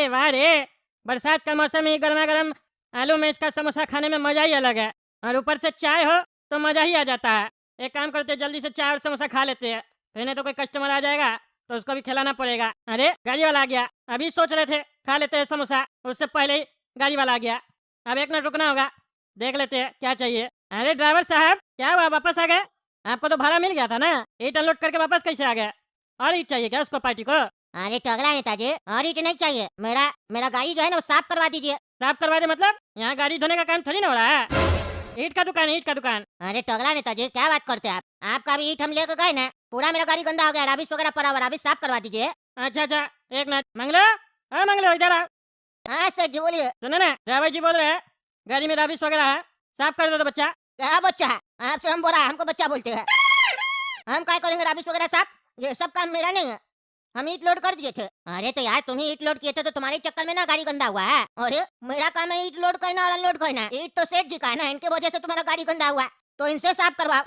अरे वाह रे, बरसात का मौसम में गर्मा गर्म आलू मिर्च का समोसा खाने में मजा ही अलग है। और ऊपर से चाय हो तो मजा ही आ जाता है। एक काम करते हैं, जल्दी से चाय और समोसा खा लेते हैं, फिर नहीं तो कोई कस्टमर आ जाएगा तो उसको भी खिलाना पड़ेगा। अरे गाड़ी वाला आ गया, अभी सोच रहे थे खा लेते हैं समोसा, उससे पहले ही गाड़ी वाला आ गया। अब 1 मिनट रुकना होगा, देख लेते हैं क्या चाहिए। अरे ड्राइवर साहब, क्या हुआ, वापस आ गए? आपको तो भाड़ा मिल गया था ना, ईट अनलोड करके वापस कैसे आ गए? और ईट चाहिए क्या उसको, पार्टी को? अरे टगला नेताजी, और ईट नहीं चाहिए। मेरा मेरा गाड़ी जो है ना वो साफ करवा दीजिए। साफ करवा दे मतलब? यहाँ गाड़ी धोने का काम थोड़ी ना हो रहा है। ईट का दुकान है, ईट का दुकान। अरे टगला नेताजी, क्या बात करते हैं आप? आपका भी ईट हम लेकर गए ना, पूरा मेरा गाड़ी गंदा हो गया, राबिश वगैरह पड़ा हुआ, राबिश साफ करवा दीजिए। अच्छा अच्छा, 1 मिनट। मंगलो, हाँ मंगलो, इधर आ। हाँ सर जी बोलिए। सुनो ना, ड्राइवर जी बोल रहे हैं गाड़ी में राबिश वगैरह है, साफ कर दो तो बच्चा। क्या बच्चा है? आपसे हम बोला, हमको बच्चा बोलते हैं? हम क्या करेंगे राबिश वगैरह साफ? ये सब काम मेरा नहीं है, हम ईट लोड कर दिए थे। अरे तो यार तुम ही ईट लोड किए थे तो तुम्हारे चक्कर में ना गाड़ी गंदा हुआ है। अरे मेरा काम है ईट लोड करना और अनलोड करना। ईट तो सेठ जी का है ना, इनके वजह से तुम्हारा गाड़ी गंदा हुआ है, तो इनसे साफ करवाओ।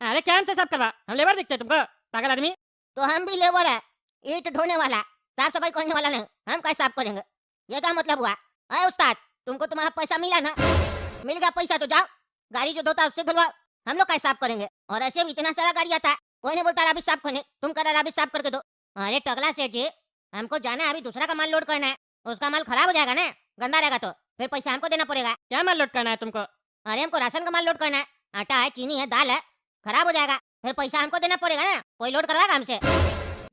अरे क्या हमसे साफ करवा, हम लेबर दिखते हैं तुमको, पागल आदमी? तो हम भी लेबर है, ईट ढोने वाला, साफ सफाई करने वाला नहीं। हम कैसे साफ करेंगे? ये क्या मतलब हुआ? अरे उस्ताद, तुमको तुम्हारा पैसा मिला ना, मिल गया पैसा तो जाओ गाड़ी जो धोता है उससे धुलवाओ। हम लोग कैसे साफ करेंगे? और ऐसे भी इतना सारा गाड़ी आता है, कोई नहीं बोलता राबिश साफ करने, तुम कह रहे राबिश साफ करके दो। अरे टगला सेठ जी, हमको जाना है, अभी दूसरा का माल लोड करना है, उसका माल खराब हो जाएगा ना, गंदा रहेगा तो फिर पैसा हमको देना पड़ेगा। क्या माल लोड करना है तुमको? अरे हमको राशन का माल लोड करना है, आटा है, चीनी है, दाल है, खराब हो जाएगा, फिर पैसा हमको देना पड़ेगा ना। कोई लोड करवाएगा हमसे?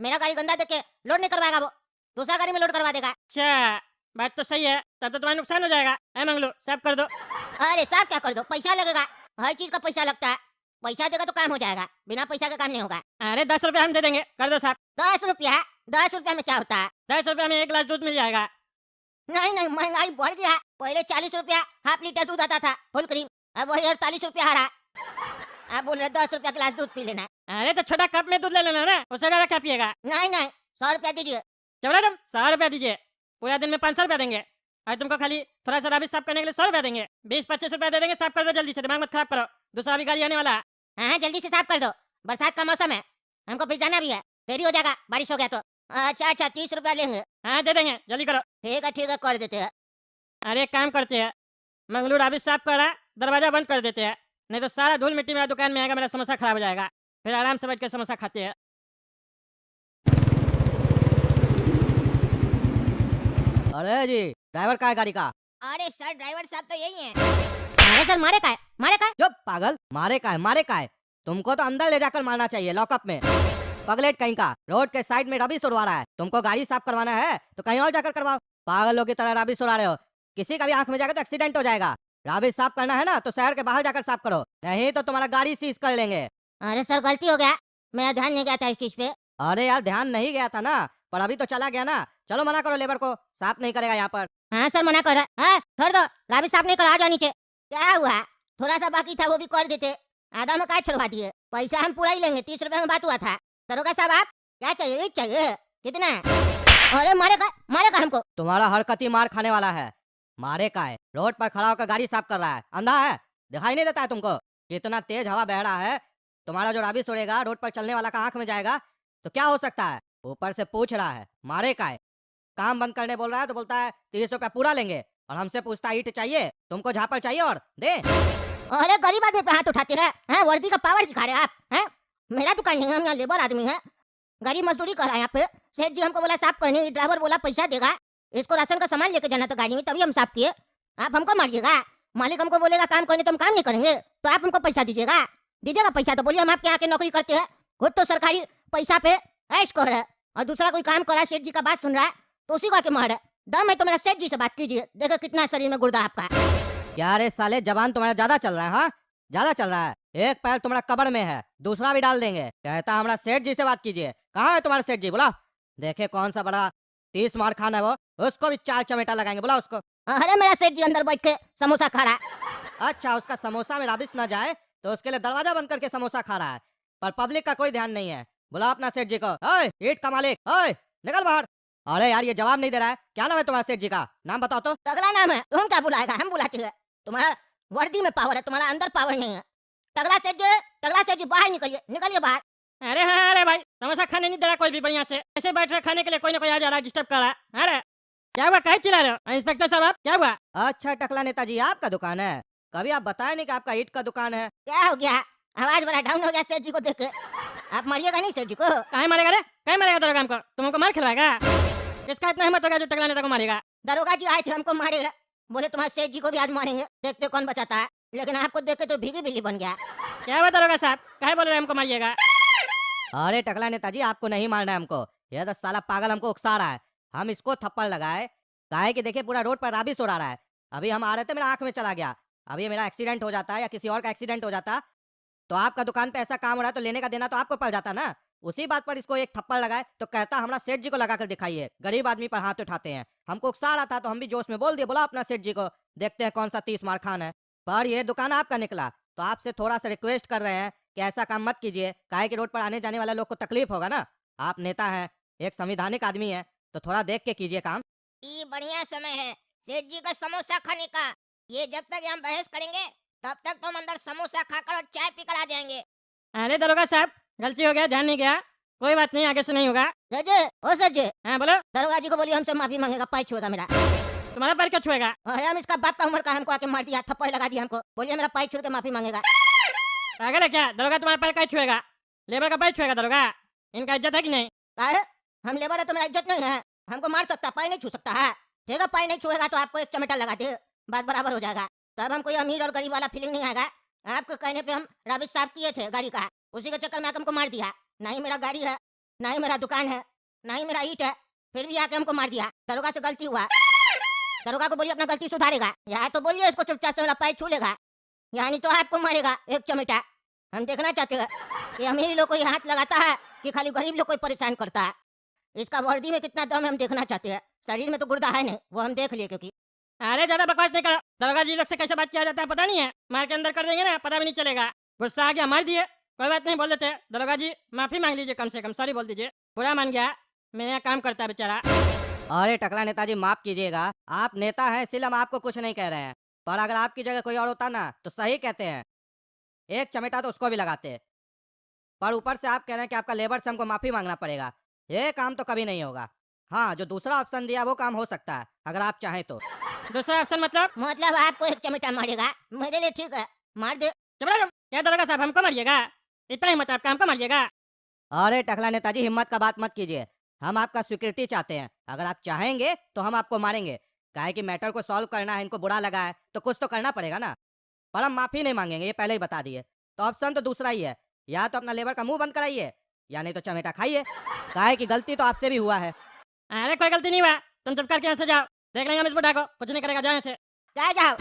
मेरा गाड़ी गंदा देख के लोड नहीं करवाएगा, वो दूसरा गाड़ी में लोड करवा देगा। अच्छा, बात तो सही है, तब तो तुम्हारा नुकसान हो जाएगा। ऐ मंगलू, साफ कर दो। अरे साहब क्या कर दो, पैसा लगेगा, हर चीज का पैसा लगता है, पैसा देगा तो काम हो जाएगा, बिना पैसा का काम नहीं होगा। अरे 10 रुपया हम दे देंगे, कर दो साफ। 10 रुपया? 10 रुपया में क्या होता है? 10 रुपया में 1 गिलास दूध मिल जाएगा। नहीं नहीं, महंगाई बढ़ गया है, पहले 40 रुपया हाफ लीटर दूध आता था फुल क्रीम, अब वही 48 रुपया आ रहा है। आप बोल रहे 10 रुपया गिलास दूध पी लेना है। अरे तो छोटा कप में दूध ले लेना ना, उससे ज्यादा क्या पिएगा? नहीं नहीं, 100 रुपया दीजिए। चलो तुम 100 रुपया दीजिए, पूरा दिन में 500 रुपया देंगे, और तुमको खाली थोड़ा सा राबिश साफ करने के लिए 100 रुपया देंगे। 20-25 रुपया दे देंगे, साफ कर दो जल्दी से, दिमाग मत खराब करो, दूसरा भी गाड़ी आने वाला है। हाँ जल्दी से साफ कर दो, बरसात का मौसम है, हमको फिर जाना भी है, देरी हो जाएगा बारिश हो गया तो। अच्छा अच्छा, 30 रुपया लेंगे। हाँ दे देंगे, जल्दी करो। ठीक है कर देते हैं। अरे एक काम करते हैं, मंगलू राबिश साफ कर रहा है, दरवाजा बंद कर देते हैं, नहीं तो सारा धूल मिट्टी मेरा दुकान में आएगा, मेरा समोसा खराब हो जाएगा। फिर आराम से बैठ के समोसा खाते हैं। अरे जी, ड्राइवर का है गाड़ी का? अरे सर ड्राइवर साहब तो यही हैं। अरे सर मारे का है, मारे का है? जो पागल, मारे का है, मारे का है? तुमको तो अंदर ले जाकर मारना चाहिए, लॉकअप में। पगलेट कहीं का, रोड के साइड में रबिश उड़वा रहा है। तुमको गाड़ी साफ करवाना है तो कहीं और जाकर करवाओ, पागलों की तरह रबिश उड़ा रहे हो। किसी का भी आंख में जाएगा तो एक्सीडेंट हो जाएगा। रबिश साफ करना है ना तो शहर के बाहर जाकर साफ करो, नहीं तो तुम्हारा गाड़ी सीज कर लेंगे। अरे सर गलती हो गया, मेरा ध्यान नहीं गया था इस चीज पे। अरे यार, ध्यान नहीं गया था ना, पर अभी तो चला गया ना। चलो मना करो लेबर को, साफ नहीं करेगा यहाँ पर। हाँ सर मना कर रहा है, छोड़ दो, राबिश साहब नहीं कर, आ जाओ नीचे। क्या हुआ, थोड़ा सा बाकी था वो भी कर देते, आधा में काय छुड़वा दिए। पैसा हम पूरा ही लेंगे, 30 रुपए में बात हुआ था। दरोगा साहब आप क्या चाहिए, ईट चाहिए? कितना? अरे मारे का हमको। तुम्हारा हरकत ही मार खाने वाला है। मारे का है, रोड पर खड़ा होकर गाड़ी साफ कर रहा है, अंधा है, दिखाई नहीं देता है तुमको? कितना तेज हवा बह रहा है, तुम्हारा जो राबिश उड़ेगा रोड पर चलने वाला का आंख में जाएगा तो क्या हो सकता है? ऊपर से पूछ रहा है मारे का है, काम बंद करने बोल रहा है तो बोलता है 30 रुपया पूरा लेंगे, और हमसे पूछता है ईट चाहिए, तुमको झापड़ चाहिए और दे। अरे गरीब आदमी पे हाथ उठाते हैं, वर्दी का पावर दिखा रहे हैं आप हैं? मेरा दुकान नहीं है, हम यहाँ लेबर आदमी है, गरीब मजदूरी कर रहा है यहाँ पे। सेठ जी हमको बोला साफ करने, ड्राइवर बोला पैसा देगा, इसको राशन का सामान लेके जाना था गाड़ी में, तभी हम साफ किए। आप हमको मारिएगा? मालिक हमको बोलेगा काम करने तो हम काम नहीं करेंगे, तो आप हमको पैसा दीजिएगा? दीजिएगा पैसा तो बोलिए, हम आपके यहाँ के नौकरी करते हैं, खुद तो सरकारी पैसा पे ऐश कर रहा है, और दूसरा कोई काम कर रहा है, सेठ जी का बात सुन रहा है तो उसी को आके मार है। दम है तो मेरा सेठ जी से बात कीजिए, देखो कितना शरीर में गुर्दा आपका। क्या रे साले, जबान तुम्हारा ज्यादा चल रहा है? हाँ ज्यादा चल रहा है, एक पैर तुम्हारा कब्र में है, दूसरा भी डाल देंगे। कहता हमारा सेठ जी से बात कीजिए, कहाँ है तुम्हारा सेठ जी? बोला, देखे कौन सा बड़ा 30 मार खाना है वो, उसको भी 4 चमेटा लगाएंगे, बोला उसको। अरे मेरा सेठ जी अंदर बैठ के समोसा खा रहा है। अच्छा, उसका समोसा में राबिश ना जाए तो उसके लिए दरवाजा बंद करके समोसा खा रहा है, पर पब्लिक का कोई ध्यान नहीं है। बोला अपना सेठ जी को, ओए ईट का मालिक, ओए निकल बाहर। अरे यार ये जवाब नहीं दे रहा है, क्या नाम है तुम्हारा सेठ जी का? नाम बताओ तो। तगड़ा नाम है, तुम क्या बुलाएगा, हम बुलाते हैं। तुम्हारा वर्दी में पावर है, तुम्हारा अंदर पावर नहीं है। तगड़ा सेठ जी बाहर निकलिए, निकलिए बाहर। अरे हाँ, अरे भाई समोसा खाने नहीं दे रहा कोई भी बढ़िया से, ऐसे बैठ रहा खाने के लिए, कोई ना कोई आ जा रहा है, डिस्टर्ब कर रहा है। अरे क्या हुआ, काहे चिल्ला रहे हो? इंस्पेक्टर साहब आप, क्या हुआ? अच्छा टकला नेताजी, आपका दुकान है? कभी आप बताए नहीं कि आपका ईंट का दुकान है। क्या हो गया? आवाज बड़ा डाउन हो गया सेठ जी को देख के। आप मारिएगा नहीं सेठ जी को? काहे मारेगा रे? काहे मारेगा दरोगा हमको? तुम हमको मार खिलवाएगा? किसका इतना हिम्मत हो गया जो टकला नेता को मारेगा? दरोगा जी आए थे हमको मारे, बोले तुम्हारे सेठ जी को भी आज मारेंगे, देखते कौन बचाता है। लेकिन आपको देख के तो भीगी बिल्ली बन गया। क्या हुआ दरोगा साहब, काहे बोल रहे हैं हमको मारिएगा? अरे टकला नेताजी, आपको नहीं मारना है हमको। यह तो साला पागल हमको उकसा रहा है। हम इसको थप्पड़ लगाए, काहे कि देखिए पूरा रोड पर राबिस उड़ा रहा है। अभी हम आ रहे थे, मेरा आंख में चला गया। अभी मेरा एक्सीडेंट हो जाता या किसी और का एक्सीडेंट हो जाता तो आपका दुकान पे ऐसा काम हो रहा है तो लेने का देना तो आपको पड़ जाता ना। उसी बात पर इसको एक थप्पड़ लगाए तो कहता हमारा सेठ जी को लगा कर दिखाइए। गरीब आदमी पर हाथ उठाते हैं। हमको उकसा रहा था तो हम भी जोश में बोल दिए, बोला अपना सेठ जी को, देखते हैं कौन सा 30 मार खान है। पर ये दुकान आपका निकला तो आपसे थोड़ा सा रिक्वेस्ट कर रहे हैं कि ऐसा काम मत कीजिए, काहे कि रोड पर आने जाने वाले लोग को तकलीफ होगा ना। आप नेता हैं, एक संविधानिक आदमी है, तो थोड़ा देख के कीजिए काम। ये बढ़िया समय है सेठ जी का समोसा खाने का। ये जब तक हम बहस करेंगे तब तक तुम अंदर समोसा खाकर और चाय पीकर आ जाएंगे। अरे दरोगा साहब, गलती हो गया, ध्यान नहीं गया, कोई बात नहीं, आगे से नहीं होगा। सेठ जी, ओ सेठ जी, हाँ बोलो। दरोगा जी को बोलिए हमसे माफी मांगेगा, पैर छुएगा मेरा। तुम्हारा पैर क्यों छुएगा? अरे हम इसका बाप का उम्र का, हमको आके मार दिया, थप्पड़ लगा दिया हमको, बोलिए मेरा पैर छू के माफी मांगेगा। पागल है क्या? दरोगा तुम्हारा पैर काहे छुएगा? लेबर का पैर छुएगा दरोगा? इनका इज्जत है कि नहीं? काहे? हम लेबर है तो मेरा इज्जत नहीं है? हमको मार सकता, पैर नहीं छू सकता है? ठीक है, पैर नहीं छुएगा तो आपको एक चमेटा लगा दे, बात बराबर हो जाएगा। तब हमको ये अमीर और गरीब वाला फीलिंग नहीं आएगा। आपके कहने पे हम राबिश साफ किए थे गाड़ी का, उसी के चक्कर में आके हमको मार दिया। ना ही मेरा गाड़ी है, ना ही मेरा दुकान है, ना ही मेरा ईंट है, फिर भी आके हमको मार दिया। दरोगा से गलती हुआ, दरोगा को बोलिए अपना गलती सुधारेगा, या तो बोलिए इसको चुपचाप से मेरा पैर छू लेगा, यानी तो आपको मारेगा एक चमेटा। हम देखना चाहते हैं कि अमीर लोग को ये हाथ लगाता है कि खाली गरीब लोग को ही परेशान करता है। इसका वर्दी में कितना दम है हम देखना चाहते हैं। शरीर में तो गुर्दा है नहीं, वो हम देख लिए। क्योंकि अरे ज्यादा बकवास नहीं करो। दरोगा जी लोग से कैसे बात किया जाता है पता नहीं है? मार के अंदर कर देंगे ना, पता भी नहीं चलेगा। गुस्सा आ गया, मार दिए, कोई बात नहीं, बोल देते। दरोगा जी माफी मांग लीजिए, कम से कम सॉरी बोल दीजिए, बुरा मान गया, मेरे यहाँ काम करता है बेचारा। अरे टकला नेताजी, माफ कीजिएगा, आप नेता हैं इसलिए हम आपको कुछ नहीं कह रहे हैं। पर अगर आपकी जगह कोई और होता ना तो सही कहते हैं, एक चमेटा तो उसको भी लगाते। पर ऊपर से आप कह रहे हैं कि आपका लेबर से हमको माफी मांगना पड़ेगा। ये काम तो कभी नहीं होगा। हाँ, जो दूसरा ऑप्शन दिया वो काम हो सकता है अगर आप चाहें तो। दूसरा ऑप्शन मतलब आपको एक चमेटा मारेगा, मेरे लिए ठीक है, मार दे। चुप रहो। क्या दरोगा साहब हमको मारिएगा? इतना हिम्मत है आपका, हमको मारिएगा? अरे टकला नेताजी, हिम्मत का बात मत कीजिए। हम आपका स्वीकृति चाहते हैं। अगर आप चाहेंगे तो हम आपको मारेंगे, काहे कि मैटर को सॉल्व करना है। इनको बुरा लगा है तो कुछ तो करना पड़ेगा ना। पर हम माफी नहीं मांगेंगे, ये पहले ही बता दिए। तो ऑप्शन तो दूसरा ही है, या तो अपना लेबर का मुंह बंद कराइए या नहीं तो चमेटा खाइए, काहे कि गलती तो आपसे भी हुआ है। अरे कोई गलती नहीं हुआ, तुम चुप करके यहाँ से जाओ, देख लेंगे हम इस बुढ़ा को, कुछ नहीं करेगा, जाओ यहाँ से। क्या जाओ,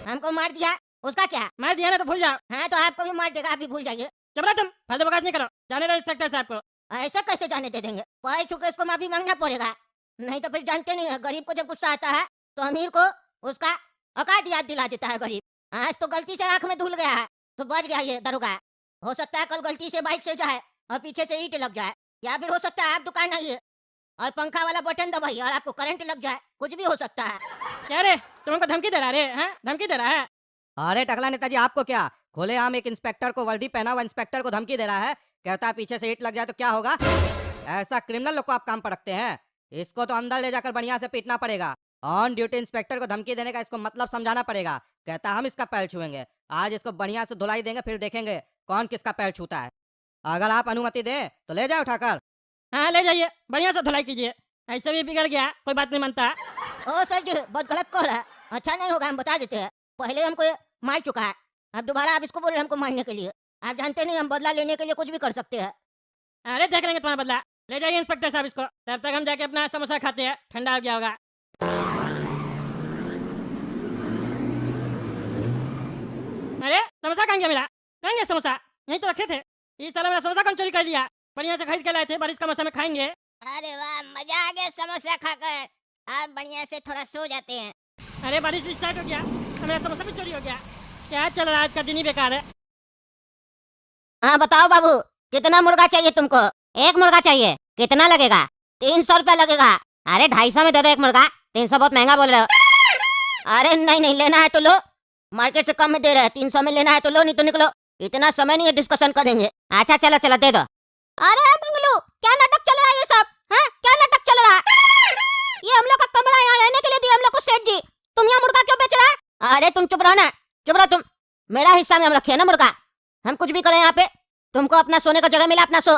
हमको मार दिया, उसका क्या? मार दिया ना तो भूल जाओ। हाँ तो आपको भी मार देगा, आप भी भूल जाइए। चुप रहो तुम, फालतू बकवास नहीं करो, जाने दो इंस्पेक्टर साहब को। ऐसा कैसे जाने दे देंगे? पैर छू के इसको माफी मांगना पड़ेगा, नहीं तो फिर जानते नहीं है, गरीब को जब गुस्सा आता है तो अमीर को उसका औकात याद दिला देता है गरीब। आज तो गलती से आंख में धुल गया है तो बच गया ये दरोगा। हो सकता है कल गलती से बाइक से जाए और पीछे से ईंट लग जाए, या फिर हो सकता है आप दुकान आइए और पंखा वाला बटन दबाइए और आपको करंट लग जाए, कुछ भी हो सकता है। क्या रे, तुम हमको धमकी दे रहा रे? हैं, धमकी दे रहा है? अरे टकला नेताजी, आपको क्या, खुलेआम एक इंस्पेक्टर को, वर्दी पहना हुआ इंस्पेक्टर को धमकी दे रहा है। कहता है पीछे से ईंट लग जाए तो क्या होगा। ऐसा क्रिमिनल लोग को आप काम पर रखते हैं। इसको तो अंदर ले जाकर बढ़िया से पीटना पड़ेगा। ऑन ड्यूटी इंस्पेक्टर को धमकी देने का इसको मतलब समझाना पड़ेगा। कहता हम इसका पैर छुएंगे, आज इसको बढ़िया से धुलाई देंगे, फिर देखेंगे कौन किसका पैर छूता है। अगर आप अनुमति दें तो ले जाए उठाकर। हाँ ले जाइए, बढ़िया से धुलाई कीजिए, ऐसे भी बिगड़ गया, कोई बात नहीं मानता। ओ सर जी, बहुत गलत कह रहा है, अच्छा नहीं होगा, हम बता देते हैं। पहले हमको ये मार चुका है, अब दोबारा आप इसको बोल रहे हैं हमको मारने के लिए। आप जानते नहीं हम बदला लेने के लिए कुछ भी कर सकते हैं। अरे देख लेंगे तुम्हारा बदला, ले जाइए इंस्पेक्टर साहब इसको, तब तक हम जाके अपना समोसा खाते हैं, ठंडा हो गया होगा। अरे समोसा कहाँ गया मेरा? कहाँ गया समोसा? यहीं तो रखे थे। इस साल मेरा समोसा कौन चोरी कर लिया? बढ़िया से खरीद के लाए थे, बारिश का मौसम में खाएंगे। अरे वाह, मजा आ गया समोसा खाकर। आप बढ़िया से थोड़ा सो जाते हैं। अरे बारिश भी स्टार्ट हो गया, मेरा समोसा भी चोरी हो गया। क्या चल रहा है आज का दिन ही बेकार है। हाँ बताओ बाबू, कितना मुर्गा चाहिए तुमको? एक मुर्गा चाहिए, कितना लगेगा? 300 रुपया लगेगा। अरे 250 में दे दो एक मुर्गा, 300 बहुत महंगा बोल रहे हो। अरे नहीं नहीं, लेना है तो लो, मार्केट से कम में दे रहे हैं, 300 में लेना है तो लो, नहीं तो निकलो, इतना समय नहीं है डिस्कशन करेंगे। अच्छा चलो चलो दे दो। अरे मंगलू, क्या नाटक चल रहा है ये सब? हैं, क्या नाटक चल रहा है? ये हम लोग का कमरा है, अरे तुम चुप रहो ना, चुप रहो तुम। मेरा हिस्सा में हम रखे हैं ना मुर्गा, हम कुछ भी करें यहाँ पे। तुमको अपना सोने का जगह मिला, अपना सो,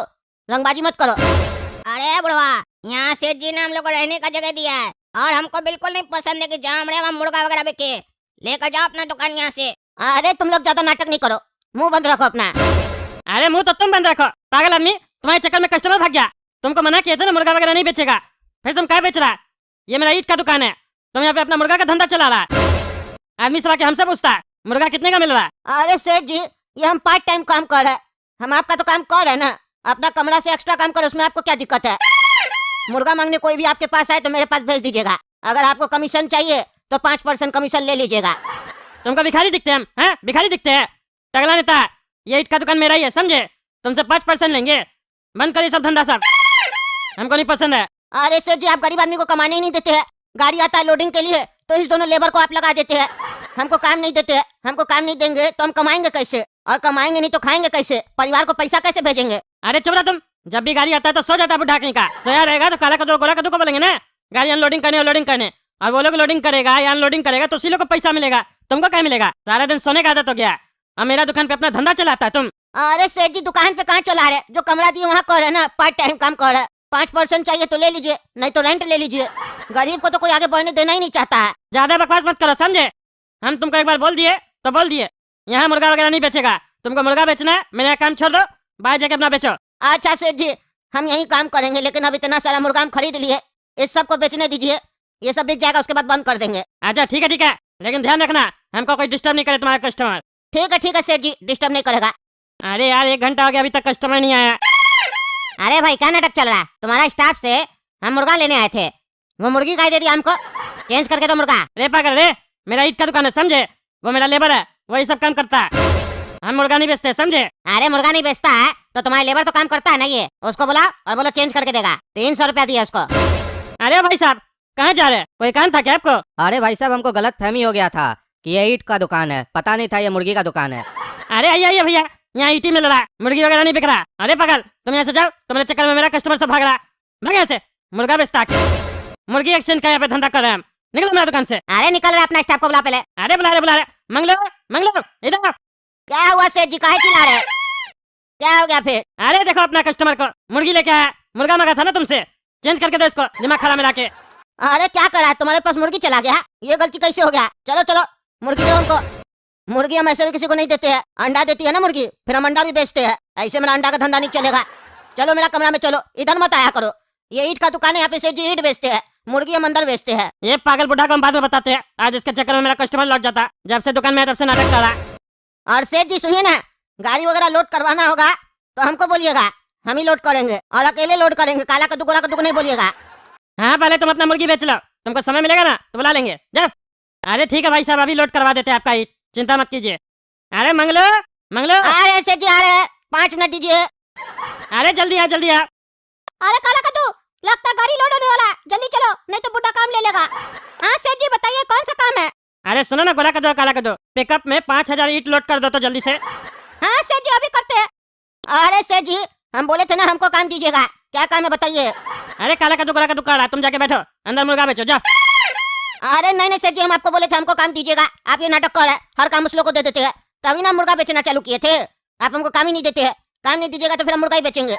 रंगबाजी मत करो। अरे बुढ़वा, यहाँ सेठ जी ने हम लोग को रहने का जगह दिया है और हमको बिल्कुल नहीं पसंद है कि जहाँ हम रहे वहाँ मुर्गा वगैरह बिके। लेकर जाओ अपना दुकान यहाँ से। अरे तुम लोग ज्यादा नाटक नहीं करो, मुंह बंद रखो अपना। अरे मुंह तो तुम बंद रखो, पागल आदमी। तुम्हारे चक्कर में कस्टमर भाग गया। तुमको मना किया था ना मुर्गा वगैरह नहीं बेचेगा, फिर तुम क्या बेच रहा है? ये मेरा ईंट का दुकान है, तुम यहाँ पे अपना मुर्गा का धंधा चला रहा है। आदमी सब आके हमसे पूछता है मुर्गा कितने का मिल रहा है। अरे सेठ जी, ये हम पार्ट टाइम काम कर रहे हैं, हम आपका तो काम कर रहे हैं ना। अपना कमरा से एक्स्ट्रा काम करो, उसमें आपको क्या दिक्कत है? मुर्गा मांगने कोई भी आपके पास आए तो मेरे पास भेज दीजिएगा। अगर आपको कमीशन चाहिए तो 5% कमीशन ले लीजिएगा। तुमको भिखारी दिखते हैं हम? हैं? भिखारी दिखते हैं? टगला नेता, ये ईंट का दुकान मेरा ही है, समझे? तुमसे 5% लेंगे। बंद करिए सब धंधा सब, हमको नहीं पसंद है। अरे सेठ जी, आप गरीब आदमी को कमाने ही नहीं देते हैं। गाड़ी आता है लोडिंग के लिए तो इस दोनों लेबर को आप लगा देते हैं, हमको काम नहीं देते हैं। हमको काम नहीं देंगे तो हम कमाएंगे कैसे? और कमाएंगे नहीं तो खाएंगे कैसे? परिवार को पैसा कैसे भेजेंगे? अरे चुप रहा तुम। जब भी गाड़ी आता है तो सो जाता है बुढ़ा कहीं का। तो यार रहेगा तो काला कद्दू गोला कद्दू को बोलेंगे ना, गाड़ी अनलोडिंग करने लोडिंग करने। और वो लोग लोडिंग करेगा या अनलोडिंग करेगा तो उसी लोग को पैसा मिलेगा, तुमको क्या मिलेगा? सारा दिन सोने का आदत हो गया। अब मेरा दुकान पे अपना धंधा चलाता है तुम। अरे सेठ जी, दुकान पे कहाँ चला रहे? जो कमरा दिए वहाँ कर रहे ना, पार्ट टाइम काम कर रहे हैं। 5% चाहिए तो ले लीजिए, नहीं तो रेंट ले लीजिए। गरीब को तो कोई आगे बढ़ने देना ही नहीं चाहता है। ज्यादा बकवास मत करो, समझे? हम तुमको एक बार बोल दिए तो बोल दिए, यहाँ मुर्गा वगैरह नहीं बेचेगा। तुमको मुर्गा बेचना है, मेरा काम छोड़ दो, बाहर जाके अपना बेचो। अच्छा सेठ जी, हम यही काम करेंगे, लेकिन अब इतना सारा मुर्गा हम खरीद लिए, इस सब को बेचने दीजिए। ये सब बिक जाएगा, उसके बाद बंद कर देंगे। अच्छा ठीक है, लेकिन ध्यान रखना हमको कोई डिस्टर्ब नहीं करे तुम्हारा कस्टमर। ठीक है सेठ जी, डिस्टर्ब नहीं करेगा। अरे यार 1 घंटा हो गया, अभी तक कस्टमर नहीं आया। अरे भाई, क्या नाटक चल रहा है? तुम्हारा स्टाफ से हम मुर्गा लेने आए थे, वो मुर्गी खाई दे रही हमको। चेंज करके दो मुर्गा। रे पागल रे, मेरा ईंट का दुकान है, समझे? वो मेरा लेबर है, वही सब काम करता है। हम मुर्गा नहीं बेचते, समझे? अरे मुर्गा नहीं बेचता है तो तुम्हारा लेबर तो काम करता है ना। ये उसको बुला और बोलो चेंज करके देगा। 300 रुपया दिया उसको। अरे भाई साहब, कहाँ जा रहे हैं? कोई काम था क्या आपको? अरे भाई साहब, हमको गलत फहमी हो गया था कि ये ईंट का दुकान है, पता नहीं था ये मुर्गी का दुकान है। अरे आइए भैया, यहाँ ईंट ही मिल रहा है, मुर्गी वगैरह नहीं बिक रहा। अरे पागल, तुम यहाँ से जाओ, तुम्हारे चक्कर में मेरा कस्टमर सब भाग रहा। भाग यहाँ से, मुर्गा बेचता के मुर्गी एक्सचेंज का यहाँ पे धंधा कर रहे हैं हम। निकलो मेरा दुकान से। अरे निकल रहा, अपना स्टाफ को बुला पहले। अरे बुला रहे मंगलो इधर। क्या हुआ सेठ जी, काहे चिल्ला रहे? क्या हो गया फिर? अरे देखो अपना कस्टमर को मुर्गी लेके आया, मुर्गा मंगा था ना तुमसे, चेंज करके दो इसको, दिमाग खराब मिला के। अरे क्या करा है, तुम्हारे पास मुर्गी चला गया? ये गलती कैसे हो गया? चलो मुर्गी दो उनको। मुर्गी हम ऐसे भी किसी को नहीं देते हैं, अंडा देती है ना मुर्गी, फिर हम अंडा भी बेचते हैं। ऐसे मेरा अंडा का धंधा नहीं चलेगा। चलो मेरा कमरा में चलो, इधर मत आया करो। ये ईंट का दुकान है, यहाँ पे सेठ जी ईंट बेचते हैं, मुर्गी हम अंदर बेचते हैं। ये पागल बुढ़ा को हम बाद में बताते हैं, आज इसके चक्कर में मेरा कस्टमर लौट जाता। जब से दुकान में है तब से नाटक कर रहा है। और सेठ जी सुनिए ना, गाड़ी वगैरह लोड करवाना होगा तो हमको बोलिएगा, हम ही लोड करेंगे और अकेले लोड करेंगे। काला कद्दू गोला कद्दू को नहीं बोलिएगा। हाँ पहले तुम अपना मुर्गी बेच लो, तुमको समय मिलेगा ना तो बुला लेंगे। जाओ। अरे ठीक है भाई साहब, अभी लोड करवा देते हैं आपका ईंट, चिंता मत कीजिए। अरे मंगलो अरे सेठ जी आ रहे हैं, 5 मिनट दीजिए। अरे जल्दी आ। अरे काला कद्दू, लगता है गाड़ी लोड होने वाला है, जल्दी चलो नहीं तो बुड्ढा काम ले लेगा। हाँ सेठ जी बताइए, कौन सा काम है? अरे सुनो ना, गोला कर दो काला कर दो, पिकअप में 5000 ईंट लोड कर दो तो जल्दी से। हाँ सेठ जी अभी करते हैं। अरे सेठ जी, हम बोले थे ना हमको काम दीजिएगा, क्या काम है बताइए? अरे काला कर दो गोला कर दो कर रहा, तुम जाके बैठो अंदर, मुर्गा बेचो जाओ। अरे नहीं सेठ जी, हम आपको बोले थे हमको काम दीजिएगा, आप ये नाटक कर रहे हैं, हर काम उस लोग को दे देते हैं। तभी ना मुर्गा बेचना चालू किए थे। आप हमको काम ही नहीं देते हैं, काम नहीं दीजिएगा तो फिर हम मुर्गा ही बेचेंगे।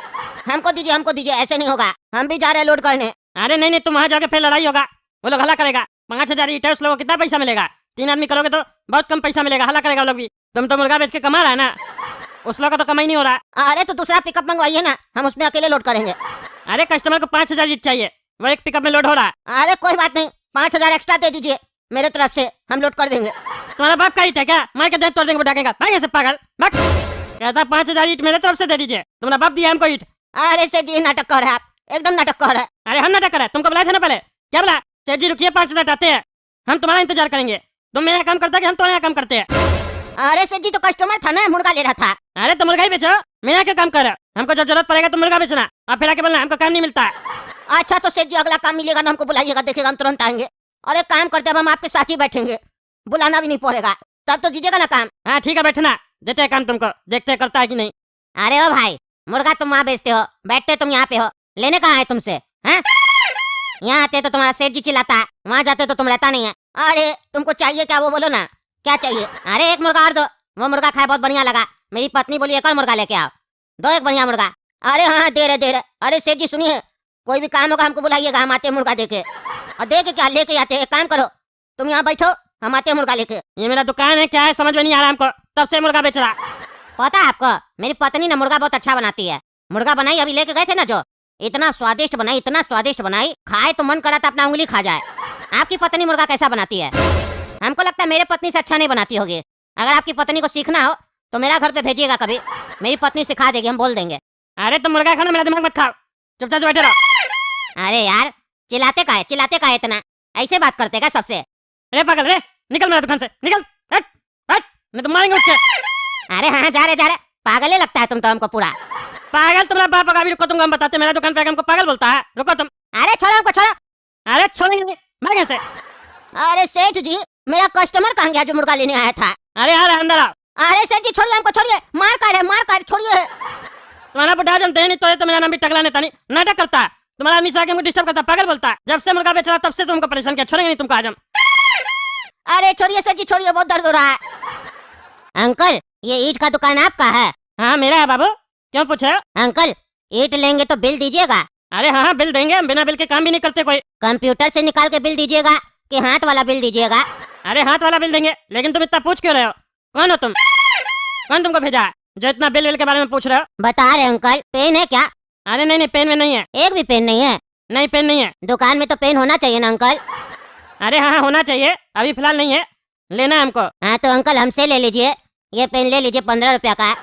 हमको दीजिए, ऐसे नहीं होगा। हम भी जा रहे हैं लोड करने। अरे नहीं तुम वहाँ जाके फिर लड़ाई होगा, वो लोग हल्ला करेगा। 5000 ईंट है, उस लोग को कितना पैसा मिलेगा? 3 आदमी करोगे तो बहुत कम पैसा मिलेगा, हल्ला करेगा वो लोग भी। तुम तो मुर्गा बेच के कमा रहा है ना, उस लोग का तो कमाई नहीं हो रहा। अरे तो दूसरा पिकअप मंगवाइए ना, हम उसमें अकेले लोड करेंगे। अरे कस्टमर को 5000 ईंट चाहिए, वो एक पिकअप में लोड हो रहा है। अरे कोई बात नहीं, 5000 एक्स्ट्रा दे दीजिए मेरे तरफ से, हम लोड कर देंगे। तुम्हारा बाप का ईंट है क्या? मार के देख तोड़ देंगे बुढ़ा कहेगा। भाग ऐसे पागल भाग। कहता 5000 ईंट मेरे तरफ से दे दीजिए, तुम्हारा बाप दिया हमको ईंट। अरे सेठ जी नाटक कर रहे हैं आप, एकदम नाटक कर रहे हैं। अरे हम नाटक कर रहे हैं, तुमको बुलाया था ना पहले, क्या बोला? सेठ जी रुकिए 5 मिनट आते हैं, हम तुम्हारा इंतजार करेंगे। तुम मेरा काम करता कि हम तुम्हारा काम करते हैं? अरे सेठ जी तो कस्टमर था ना, मुर्गा ले रहा था। अरे तो मुर्गा ही बेचो, मेरा क्या काम कर रहे हो? हमको जब जरूरत पड़ेगा तो मुर्गा बेचना, और फिर आके बोलना हमको काम नहीं मिलता है। अच्छा तो सेठ जी अगला काम मिलेगा ना हमको बुलाइएगा, देखिएगा हम तुरंत आएंगे। और एक काम करते हैं, अब हम आपके साथ ही बैठेंगे, बुलाना भी नहीं पड़ेगा, तब तो दीजिएगा ना काम। हाँ ठीक है, बैठना, देते हैं काम तुमको, देखते हैं करता है कि नहीं। अरे ओ भाई, मुर्गा तुम वहाँ बेचते हो, बैठते तुम यहाँ पे हो, लेने कहाँ है तुमसे? हैं? यहाँ आते तो तुम्हारा सेठ जी चिल्लाता है, वहाँ जाते तो तुम रहता नहीं है। अरे तुमको चाहिए क्या वो बोलो ना, क्या चाहिए? अरे एक मुर्गा और दो। वो मुर्गा खाए बहुत बढ़िया लगा। मेरी पत्नी बोली एक और मुर्गा लेके आओ। दो एक बढ़िया मुर्गा। अरे हाँ दे रहे। अरे सेठ जी सुनिए, कोई भी काम होगा हमको बुलाइएगा, हम आते हैं मुर्गा देके। और दे के क्या लेके आते हैं? एक काम करो, तुम यहाँ बैठो, हम आते हैं मुर्गा लेके। ये मेरा दुकान है, क्या है समझ में नहीं आ रहा हमको, तब से मुर्गा बेच रहा। पता है आपको, मेरी पत्नी ना मुर्गा बहुत अच्छा बनाती है। मुर्गा बनाई अभी लेके गए थे ना जो, इतना स्वादिष्ट बनाई, खाए तो मन करा था अपना उंगली खा जाए। आपकी पत्नी मुर्गा कैसा बनाती है? हमको लगता है मेरे पत्नी से अच्छा नहीं बनाती होगी। अगर आपकी पत्नी को सीखना हो तो मेरा घर पे भेजिएगा कभी, मेरी पत्नी सिखा देगी, हम बोल देंगे। अरे तुम मुर्गा खाना, मेरा दिमाग मत खाओ, चुपचाप से बैठे रहो। अरे यार चिल्लाते का है इतना? ऐसे बात करते क्या सबसे? अरे पागल, रे निकल मेरा दुकान से, निकल, हट हट, नहीं तो मारेंगे उठ के। अरे हाँ जा रहे, पागल ही लगता है तुम तो हमको पूरा। पागल तुम्हारा बाप होगा, अभी रुको तुमको हम बताते। मेरा दुकान पे आके हमको पागल बोलता है, रुको तुम। अरे छोड़ो हमको, छोड़ो। अरे छोड़ेंगे नहीं, भाग यहाँ से। अरे सेठ जी, मेरा कस्टमर कहाँ गया जो मुर्गा लेने आया था? अरे यार अंदर आओ। अरे सेठ जी छोड़िए हमको, छोड़िए, मार काट छोड़िए। तुम्हारा बुढ़ा जमते ही नहीं तो मेरा नाम भी टकला नेता नहीं, नाटक करता है। तुम्हारा आदमी से आके हमको डिस्टर्ब करता है, पागल बोलता है। जब से मुर्गा बेच रहा तब से तुमको परेशान किया, छोड़ेंगे नहीं तुमको आज हम। अरे छोड़िए सेठ जी छोड़िए, बहुत दर्द हो रहा है। अंकल ये ईंट का दुकान आपका है? हाँ मेरा है बाबू, क्यों पूछ रहे हो? अंकल ईंट लेंगे तो बिल दीजिएगा। अरे हाँ बिल देंगे, हम बिना बिल के काम भी नहीं करते कोई। कंप्यूटर से निकाल के बिल दीजिएगा कि हाथ वाला बिल दीजिएगा? अरे हाथ वाला बिल देंगे, लेकिन तुम इतना पूछ क्यों रहे हो? कौन हो तुम? कौन तुमको भेजा है जो इतना बिल विल के बारे में पूछ रहे हो? बता रहे अंकल, पेन है क्या? अरे नहीं पेन में नहीं है। एक भी पेन नहीं है? नहीं पेन नहीं है। दुकान में तो पेन होना चाहिए ना अंकल? अरे हाँ होना चाहिए, अभी फिलहाल नहीं है, लेना है हमको। हाँ तो अंकल हमसे ले लीजिए, ये पेन ले लीजिए, 15 रुपया का।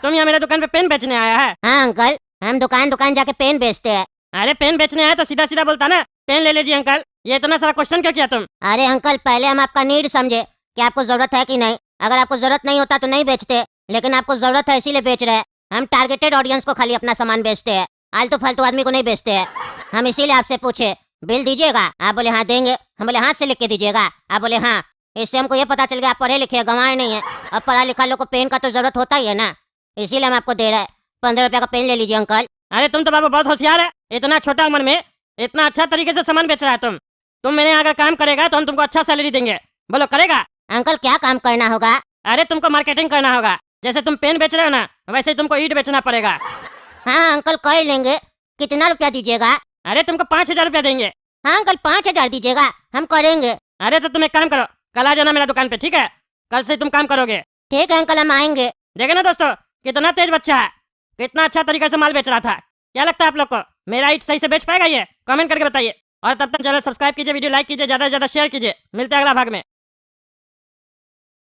तुम यहाँ मेरे दुकान पे पेन बेचने आया है? हाँ अंकल, हम दुकान जाके पेन बेचते हैं। अरे पेन बेचने आया तो सीधा सीधा बोलता ना, पेन ले लीजिए अंकल। ये इतना सारा क्वेश्चन क्यों किया तुम? अरे अंकल पहले हम आपका नीड समझे कि आपको जरूरत है कि नहीं। अगर आपको जरूरत नहीं होता तो नहीं बेचते, लेकिन आपको जरूरत है इसीलिए बेच रहे हैं। हम टारगेटेड ऑडियंस को खाली अपना सामान बेचते हैं, आलतू फालतू आदमी को नहीं बेचते हैं। हम इसीलिए आपसे पूछे बिल दीजिएगा, आप बोले हाँ देंगे। हम बोले हाथ से लिख के दीजिएगा, आप बोले हाँ। इससे हमको ये पता चल गया आप पढ़े लिखे गंवार नहीं है। अब पढ़ा लिखा लोग को पेन का तो जरूरत होता ही है ना, इसीलिए हम आपको दे रहे हैं। 15 रुपया का पेन ले लीजिए अंकल। अरे तुम तो बाबू बहुत होशियार है, इतना छोटा उम्र में इतना अच्छा तरीके से सामान बेच रहा है तुम मेरे यहाँ अगर काम करेगा तो हम तुमको अच्छा सैलरी देंगे, बोलो करेगा? अंकल क्या काम करना होगा? अरे तुमको मार्केटिंग करना होगा, जैसे तुम पेन बेच रहे हो ना वैसे ही तुमको ईंट बेचना पड़ेगा। हाँ अंकल कर लेंगे, कितना रुपया दीजिएगा? अरे तुमको 5,000 रुपया देंगे। हाँ अंकल 5,000 दीजिएगा, हम करेंगे। अरे तो तुम एक काम करो, कल आ जाना मेरा दुकान पे, ठीक है? कल से तुम काम करोगे। ठीक है अंकल हम आएंगे। देखे ना दोस्तों कितना तेज बच्चा है, कितना अच्छा तरीके से माल बेच रहा था। क्या लगता है आप लोग को मेरा ईंट सही से बेच पाएगा ये? कमेंट करके बताइए। और तब तक चैनल सब्सक्राइब कीजिए, वीडियो लाइक कीजिए, ज्यादा से ज्यादा शेयर कीजिए। मिलते हैं अगला भाग में।